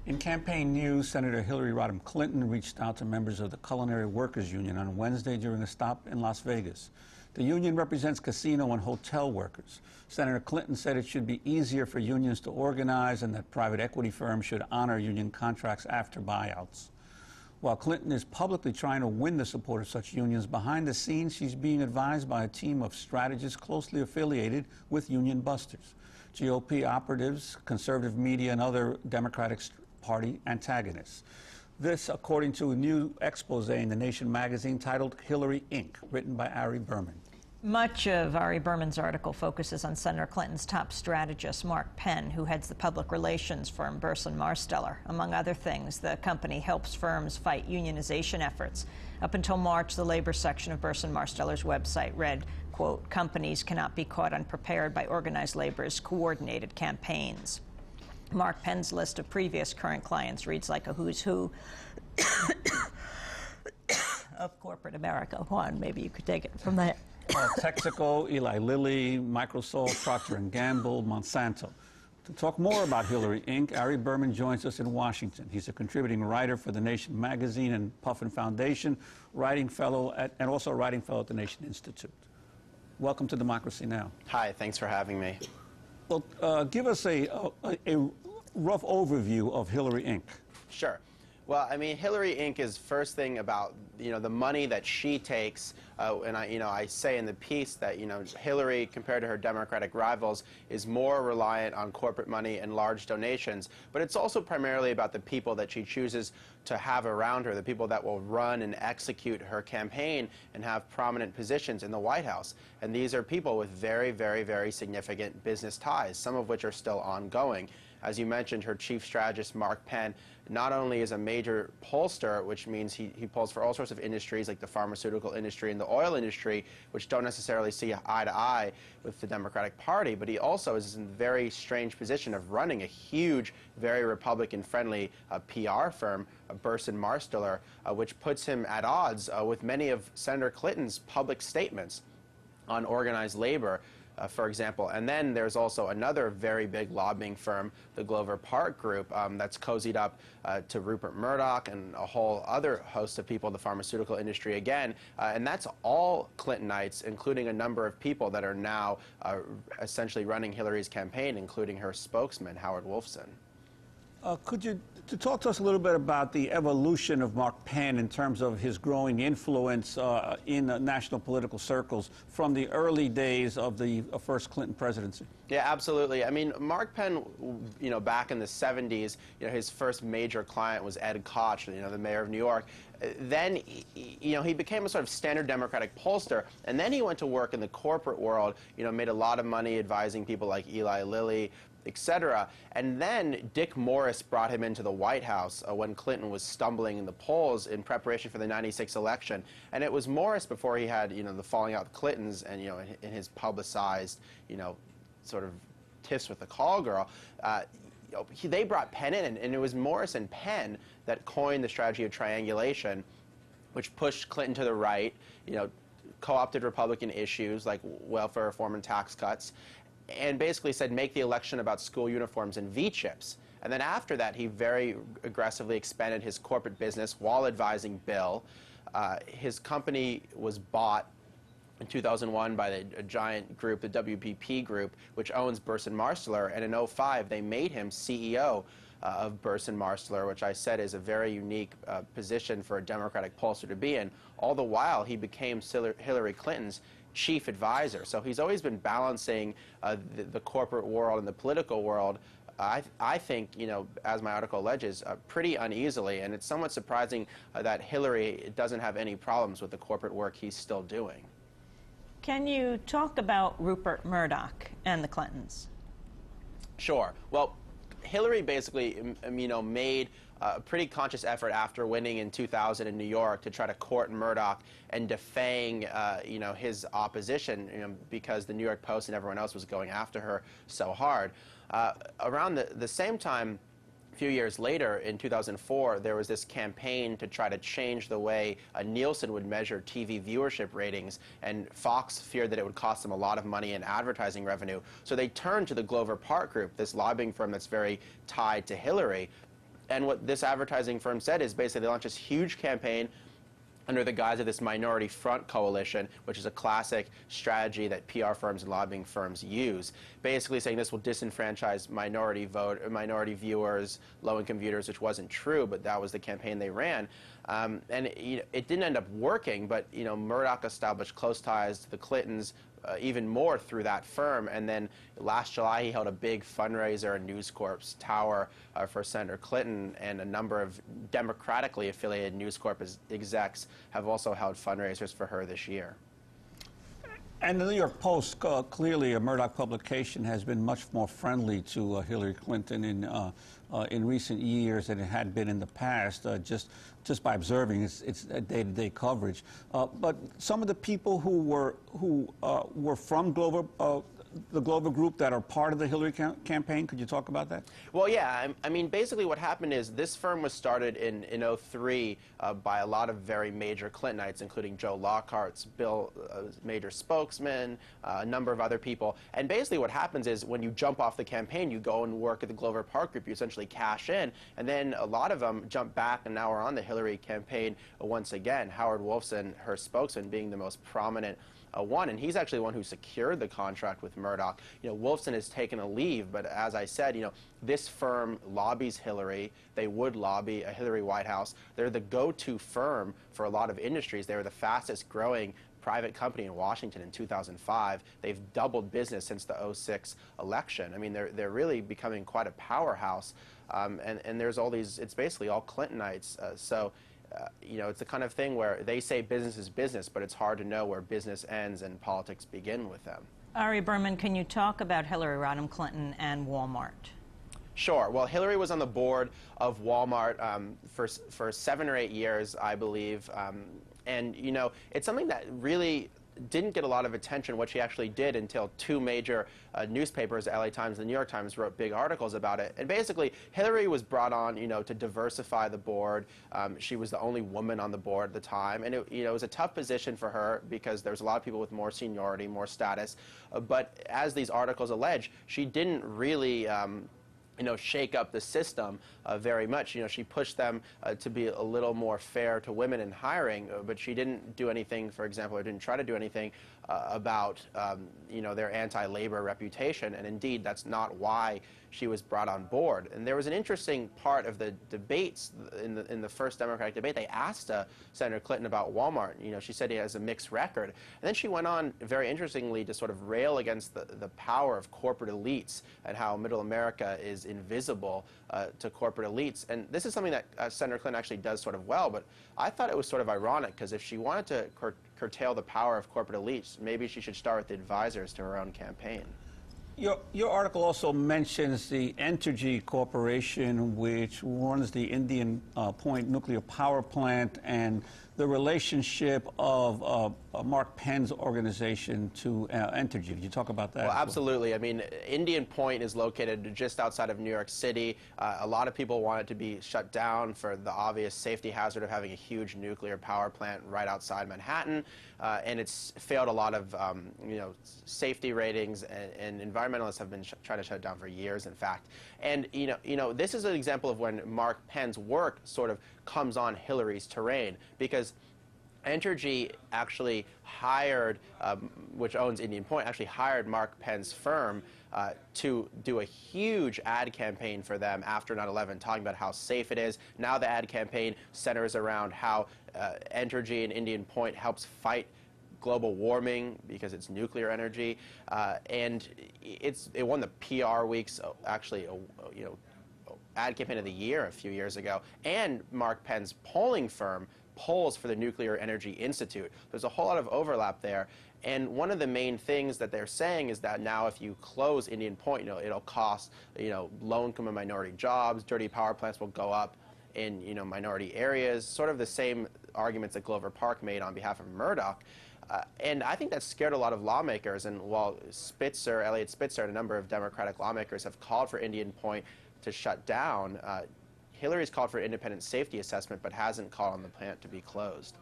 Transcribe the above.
In campaign news, Senator Hillary Rodham Clinton reached out to members of the Culinary Workers Union on Wednesday during a stop in Las Vegas. The union represents casino and hotel workers. Senator Clinton said it should be easier for unions to organize and that private equity firms should honor union contracts after buyouts. While Clinton is publicly trying to win the support of such unions, behind the scenes she's being advised by a team of strategists closely affiliated with union busters, GOP operatives, conservative media, and other Democratic Party antagonists. This, according to a new expose in The Nation magazine titled Hillary, Inc., written by Ari Berman. Much of Ari Berman's article focuses on Senator Clinton's top strategist, Mark Penn, who heads the public relations firm Burson Marsteller. Among other things, the company helps firms fight unionization efforts. Up until March, the labor section of Burson Marsteller's website read, quote, "Companies cannot be caught unprepared by organized labor's coordinated campaigns." Mark Penn's list of previous current clients reads like a who's who of corporate America. Juan, maybe you could take it from there. Texaco, Eli Lilly, Microsoft, Procter & Gamble, Monsanto. To talk more about Hillary, Inc., Ari Berman joins us in Washington. He's a contributing writer for The Nation magazine and Puffin Foundation, and also a writing fellow at the Nation Institute. Welcome to Democracy Now! Hi, thanks for having me. Well, give us a rough overview of Hillary, Inc. Sure. Well, I mean, Hillary, Inc. is first thing about, the money that she takes, and I say in the piece that, Hillary, compared to her Democratic rivals, is more reliant on corporate money and large donations, but it's also primarily about the people that she chooses to have around her, the people that will run and execute her campaign and have prominent positions in the White House. And these are people with very, very, very significant business ties, some of which are still ongoing. As you mentioned, her chief strategist, Mark Penn, not only is a major pollster, which means he polls for all sorts of industries like the pharmaceutical industry and the oil industry, which don't necessarily see eye to eye with the Democratic Party, but he also is in a very strange position of running a huge, very Republican-friendly PR firm, Burson Marsteller, which puts him at odds with many of Senator Clinton's public statements on organized labor, for example. And then there's also another very big lobbying firm, the Glover Park Group, that's cozied up to Rupert Murdoch and a whole other host of people in the pharmaceutical industry again. And that's all Clintonites, including a number of people that are now essentially running Hillary's campaign, including her spokesman, Howard Wolfson. Could you talk to us a little bit about the evolution of Mark Penn in terms of his growing influence in national political circles from the early days of the first Clinton presidency? Yeah, absolutely. I mean, Mark Penn, back in the 70s, his first major client was Ed Koch, the mayor of New York. Then, he became a sort of standard Democratic pollster, and then he went to work in the corporate world, made a lot of money advising people like Eli Lilly, etc. And then Dick Morris brought him into the White House when Clinton was stumbling in the polls in preparation for the '96 election. And it was Morris, before he had, the falling out with Clintons and, in his publicized, sort of tiffs with the call girl, they brought Penn in, and it was Morris and Penn that coined the strategy of triangulation, which pushed Clinton to the right, co-opted Republican issues like welfare reform and tax cuts, and basically said, make the election about school uniforms and V-chips. And then after that, he very aggressively expanded his corporate business while advising Bill. His company was bought in 2001 by a giant group, the WPP Group, which owns Burson Marsteller, and in 2005 they made him CEO of Burson Marsteller, which I said is a very unique position for a Democratic pollster to be in. All the while, he became Hillary Clinton's chief advisor. So he's always been balancing the corporate world and the political world, I think, as my article alleges, pretty uneasily. And it's somewhat surprising that Hillary doesn't have any problems with the corporate work he's still doing. Can you talk about Rupert Murdoch and the Clintons? Sure. Well, Hillary basically, made a pretty conscious effort after winning in 2000 in New York to try to court Murdoch and defang, his opposition, because the New York Post and everyone else was going after her so hard. Around the same time, a few years later, in 2004, there was this campaign to try to change the way Nielsen would measure TV viewership ratings, and Fox feared that it would cost them a lot of money in advertising revenue. So they turned to the Glover Park Group, this lobbying firm that's very tied to Hillary. And what this advertising firm said is basically they launched this huge campaign under the guise of this minority front coalition, which is a classic strategy that PR firms and lobbying firms use, basically saying this will disenfranchise minority viewers, low-income viewers, which wasn't true, but that was the campaign they ran. And it didn't end up working, but Murdoch established close ties to the Clintons even more through that firm. And then last July, he held a big fundraiser in News Corp's tower for Senator Clinton, and a number of democratically affiliated News Corp execs have also held fundraisers for her this year. And the New York Post, clearly a Murdoch publication, has been much more friendly to Hillary Clinton in recent years than it had been in the past, just by observing its day-to-day coverage. But some of the people who were from the Glover Group that are part of the Hillary campaign, could you talk about that? Well, yeah. I mean, basically what happened is this firm was started in '03 by a lot of very major Clintonites, including Joe Lockhart's Bill, major spokesman, a number of other people. And basically what happens is when you jump off the campaign, you go and work at the Glover Park Group, you essentially cash in, and then a lot of them jump back and now are on the Hillary campaign once again. Howard Wolfson, her spokesman, being the most prominent one, and he's actually the one who secured the contract with Murdoch. Wolfson has taken a leave, but as I said, this firm lobbies Hillary. They would lobby a Hillary White House. They're the go-to firm for a lot of industries. They were the fastest growing private company in Washington in 2005. They've doubled business since the '06 election. I mean, they're really becoming quite a powerhouse. And there's all these, it's basically all Clintonites. It's the kind of thing where they say business is business, but it's hard to know where business ends and politics begin with them. Ari Berman, can you talk about Hillary Rodham Clinton and Walmart? Sure. Well, Hillary was on the board of Walmart for 7 or 8 years, I believe. And it's something that really didn't get a lot of attention, what she actually did, until 2 major newspapers, the LA Times and the New York Times, wrote big articles about it. And basically, Hillary was brought on, to diversify the board. She was the only woman on the board at the time. And it was a tough position for her because there was a lot of people with more seniority, more status. But as these articles allege, she didn't really shake up the system very much. She pushed them to be a little more fair to women in hiring, but she didn't do anything, for example, or didn't try to do anything about their anti-labor reputation. And indeed, that's not why she was brought on board. And there was an interesting part of the debates in the first Democratic debate. They asked Senator Clinton about Walmart. She said he has a mixed record. And then she went on, very interestingly, to sort of rail against the power of corporate elites and how middle America is invisible to corporate elites. And this is something that Senator Clinton actually does sort of well, but I thought it was sort of ironic, because if she wanted to curtail the power of corporate elites, maybe she should start with the advisors to her own campaign. Your article also mentions the Entergy Corporation, which runs the Indian Point nuclear power plant, and the relationship of Mark Penn's organization to Entergy. Could you talk about that? Well, absolutely. I mean, Indian Point is located just outside of New York City. A lot of people want it to be shut down for the obvious safety hazard of having a huge nuclear power plant right outside Manhattan. And it's failed a lot of, safety ratings, and environmentalists have been trying to shut it down for years, in fact. And, this is an example of when Mark Penn's work sort of comes on Hillary's terrain, because Entergy actually hired, which owns Indian Point, actually hired Mark Penn's firm to do a huge ad campaign for them after 9/11, talking about how safe it is. Now the ad campaign centers around how Entergy and Indian Point helps fight global warming because it's nuclear energy, and it won the PR Week's actually ad campaign of the year a few years ago. And Mark Penn's polling firm polls for the Nuclear Energy Institute. There's a whole lot of overlap there. And one of the main things that they're saying is that now if you close Indian Point, it'll cost, low-income and minority jobs, dirty power plants will go up in, minority areas, sort of the same arguments that Glover Park made on behalf of Murdoch. And I think that scared a lot of lawmakers. And while Elliot Spitzer, and a number of Democratic lawmakers have called for Indian Point to shut down, Hillary's called for independent safety assessment, but hasn't called on the plant to be closed.